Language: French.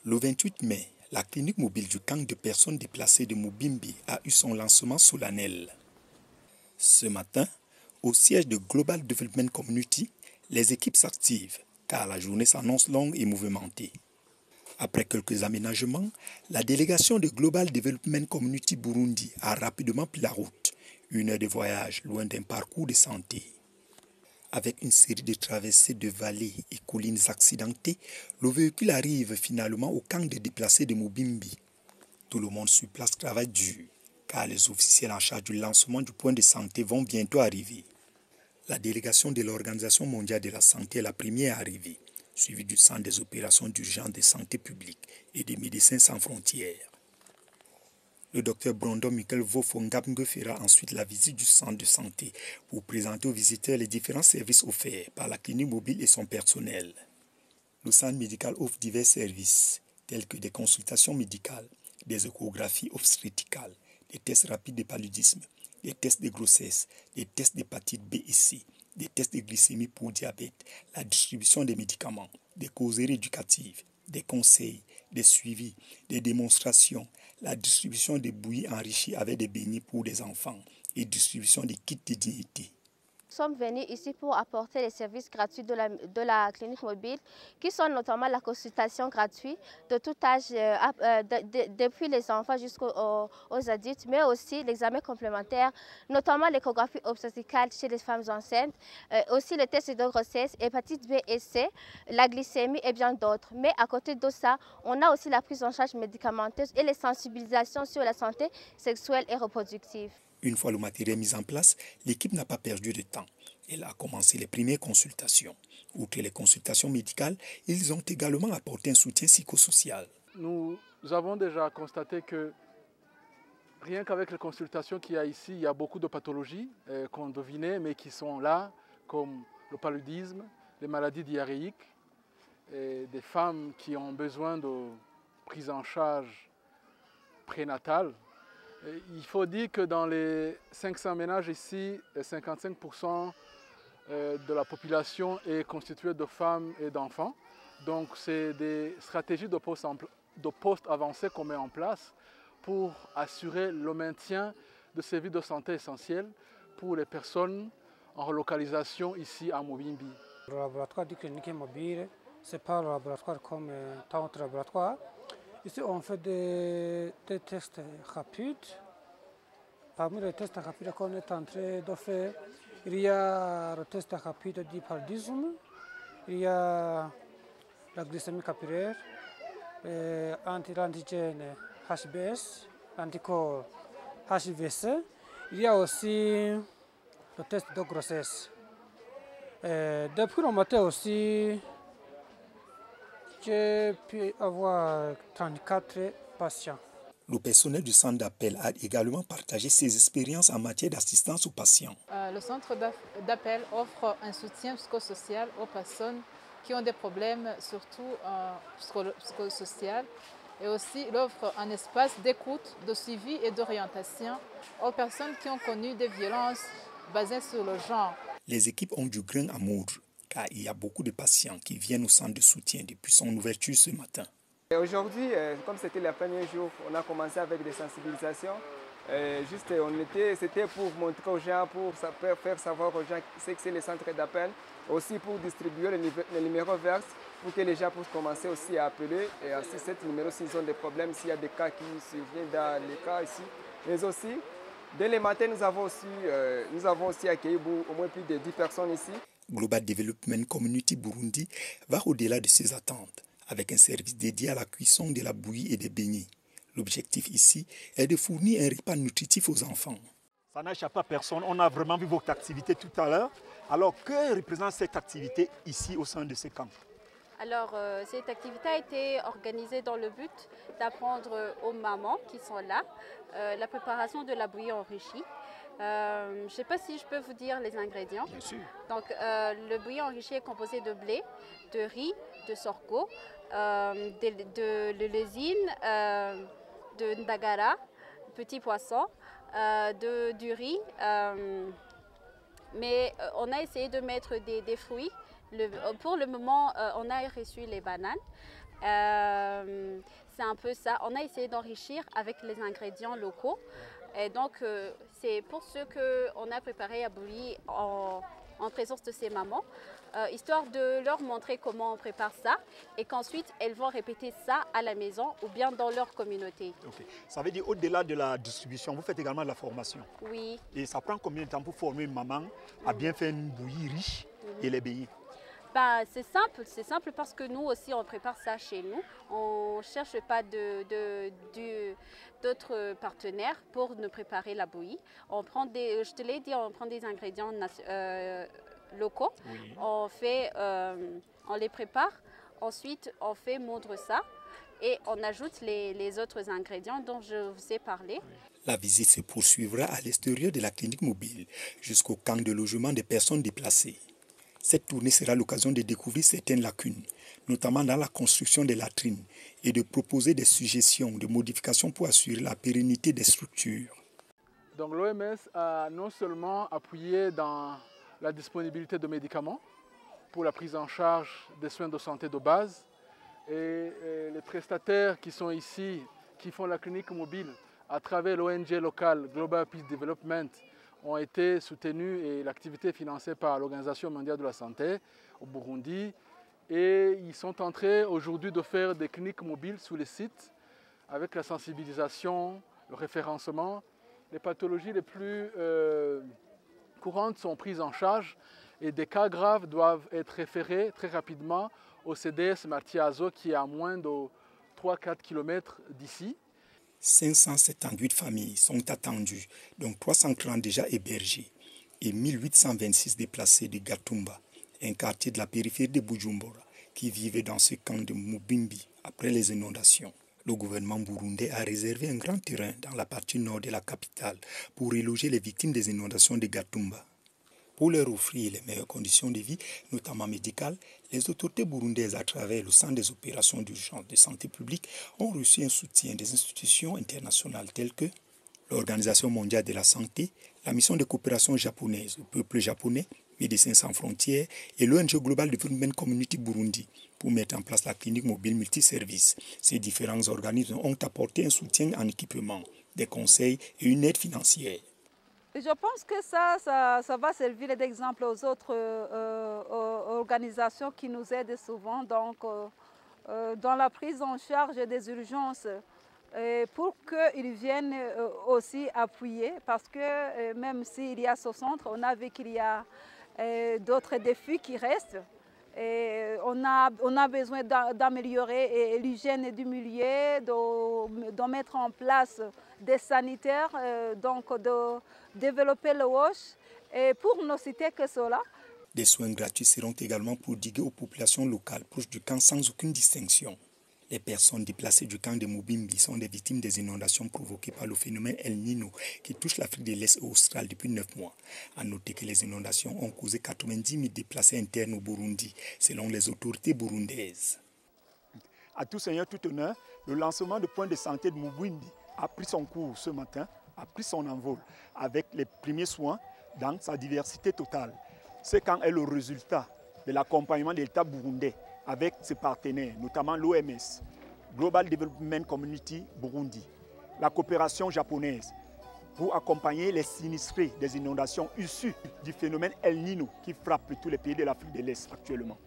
Le 28 mai, la clinique mobile du camp de personnes déplacées de Mubimbi a eu son lancement solennel. Ce matin, au siège de Global Development Community, les équipes s'activent car la journée s'annonce longue et mouvementée. Après quelques aménagements, la délégation de Global Development Community Burundi a rapidement pris la route, 1 heure de voyage loin d'un parcours de santé. Avec une série de traversées de vallées et collines accidentées, le véhicule arrive finalement au camp de déplacés de Mubimbi. Tout le monde sur place travaille dur, car les officiels en charge du lancement du point de santé vont bientôt arriver. La délégation de l'Organisation mondiale de la santé est la première arrivée, suivie du centre des opérations d'urgence de santé publique et des médecins sans frontières. Le docteur Brondon Michael Vofongabnge fera ensuite la visite du centre de santé pour présenter aux visiteurs les différents services offerts par la clinique mobile et son personnel. Le centre médical offre divers services, tels que des consultations médicales, des échographies obstétricales, des tests rapides de paludisme, des tests de grossesse, des tests d'hépatite B et C, des tests de glycémie pour diabète, la distribution des médicaments, des causeries éducatives, des conseils, des suivis, des démonstrations, la distribution des bouillies enrichies avec des beignets pour des enfants et distribution des kits de dignité. Nous sommes venus ici pour apporter les services gratuits de la clinique mobile, qui sont notamment la consultation gratuite de tout âge, depuis les enfants jusqu'aux adultes, mais aussi l'examen complémentaire, notamment l'échographie obstétricale chez les femmes enceintes, aussi le test de grossesse, hépatite B et C, la glycémie et bien d'autres. Mais à côté de ça, on a aussi la prise en charge médicamenteuse et les sensibilisations sur la santé sexuelle et reproductive. Une fois le matériel mis en place, l'équipe n'a pas perdu de temps. Elle a commencé les premières consultations. Outre les consultations médicales, ils ont également apporté un soutien psychosocial. Nous avons déjà constaté que rien qu'avec les consultations qu'il y a ici, il y a beaucoup de pathologies qu'on devinait, mais qui sont là, comme le paludisme, les maladies diarrhéiques, et des femmes qui ont besoin de prise en charge prénatale. Il faut dire que dans les 500 ménages ici, 55% de la population est constituée de femmes et d'enfants. Donc c'est des stratégies de poste avancées qu'on met en place pour assurer le maintien de services de santé essentiels pour les personnes en relocalisation ici à Mubimbi. Le laboratoire du clinique mobile, ce n'est pas un laboratoire comme tant d'autres laboratoires. Ici, on fait des tests rapides. Parmi les tests rapides qu'on est en train de faire, il y a le test rapide du paludisme, il y a la glycémie capillaire, l'antigène HBS, l'anticorps HVC. Il y a aussi le test de grossesse. Depuis le matin aussi, j'ai pu avoir 34 patients. Le personnel du centre d'appel a également partagé ses expériences en matière d'assistance aux patients. Le centre d'appel offre un soutien psychosocial aux personnes qui ont des problèmes, surtout psychosociaux, et aussi il offre un espace d'écoute, de suivi et d'orientation aux personnes qui ont connu des violences basées sur le genre. Les équipes ont du grain à moudre, car il y a beaucoup de patients qui viennent au centre de soutien depuis son ouverture ce matin. Aujourd'hui, comme c'était le premier jour, on a commencé avec des sensibilisations. C'était pour montrer aux gens, pour faire savoir aux gens ce que c'est le centre d'appel, aussi pour distribuer les numéros verts pour que les gens puissent commencer aussi à appeler. Et à 7 numéros s'ils ont des problèmes, s'il y a des cas qui surviennent dans les cas ici. Mais aussi, dès le matin, nous avons aussi accueilli au moins plus de 10 personnes ici. Global Development Community Burundi va au-delà de ses attentes, avec un service dédié à la cuisson de la bouillie et des beignets. L'objectif ici est de fournir un repas nutritif aux enfants. Ça n'a échappé à personne. On a vraiment vu votre activité tout à l'heure. Alors, que représente cette activité ici au sein de ce camp? Alors, cette activité a été organisée dans le but d'apprendre aux mamans qui sont là la préparation de la bouillie enrichie. Je ne sais pas si je peux vous dire les ingrédients. Bien sûr. Donc, le bouilli enrichi est composé de blé, de riz, de sorgho, de lésine, de ndagara, petit poisson, du riz. Mais on a essayé de mettre des fruits. Pour le moment, on a reçu les bananes. C'est un peu ça. On a essayé d'enrichir avec les ingrédients locaux. Et donc, c'est pour ce qu'on a préparé à bouillie en présence de ces mamans, histoire de leur montrer comment on prépare ça et qu'ensuite elles vont répéter ça à la maison ou bien dans leur communauté. Okay. Ça veut dire au-delà de la distribution, vous faites également de la formation? Oui. Et ça prend combien de temps pour former une maman à bien faire une bouillie riche et les baigner? Ben, c'est simple parce que nous aussi on prépare ça chez nous. On ne cherche pas d'autres partenaires pour nous préparer la bouillie. On prend je te l'ai dit, on prend des ingrédients locaux, oui. On les prépare, ensuite on fait moudre ça et on ajoute les autres ingrédients dont je vous ai parlé. La visite se poursuivra à l'extérieur de la clinique mobile jusqu'au camp de logement des personnes déplacées. Cette tournée sera l'occasion de découvrir certaines lacunes, notamment dans la construction des latrines, et de proposer des suggestions de modifications pour assurer la pérennité des structures. Donc l'OMS a non seulement appuyé dans la disponibilité de médicaments pour la prise en charge des soins de santé de base, et les prestataires qui sont ici, qui font la clinique mobile à travers l'ONG locale Global Peace Development, ont été soutenus et l'activité est financée par l'Organisation mondiale de la santé au Burundi. Et ils sont en train aujourd'hui de faire des cliniques mobiles sur les sites avec la sensibilisation, le référencement. Les pathologies les plus courantes sont prises en charge et des cas graves doivent être référés très rapidement au CDS Matiazo qui est à moins de 3-4 km d'ici. 578 familles sont attendues, dont 330 déjà hébergées, et 1826 déplacés de Gatumba, un quartier de la périphérie de Bujumbura, qui vivaient dans ce camp de Mubimbi après les inondations. Le gouvernement burundais a réservé un grand terrain dans la partie nord de la capitale pour reloger les victimes des inondations de Gatumba. Pour leur offrir les meilleures conditions de vie, notamment médicales, les autorités burundaises, à travers le Centre des opérations d'urgence de santé publique, ont reçu un soutien des institutions internationales telles que l'Organisation mondiale de la santé, la mission de coopération japonaise au peuple japonais, Médecins sans frontières et l'ONG Global Development Community Burundi pour mettre en place la clinique mobile multiservice. Ces différents organismes ont apporté un soutien en équipement, des conseils et une aide financière. Je pense que ça va servir d'exemple aux autres organisations qui nous aident souvent donc, dans la prise en charge des urgences pour qu'ils viennent aussi appuyer parce que même s'il y a ce centre, on a vu qu'il y a d'autres défis qui restent. Et on a besoin d'améliorer l'hygiène du milieu, de mettre en place des sanitaires, donc de développer le WASH. Et pour ne citer que cela. Des soins gratuits seront également prodigués aux populations locales proches du camp sans aucune distinction. Les personnes déplacées du camp de Mubimbi sont des victimes des inondations provoquées par le phénomène El Niño qui touche l'Afrique de l'Est et Australie depuis 9 mois. À noter que les inondations ont causé 90 000 déplacés internes au Burundi, selon les autorités burundaises. À tout seigneur, tout honneur, le lancement de points de santé de Mubimbi a pris son cours ce matin, a pris son envol avec les premiers soins dans sa diversité totale. Ce camp est le résultat de l'accompagnement de l'État burundais avec ses partenaires, notamment l'OMS, Global Development Community Burundi, la coopération japonaise, pour accompagner les sinistrés des inondations issues du phénomène El Niño qui frappe tous les pays de l'Afrique de l'Est actuellement.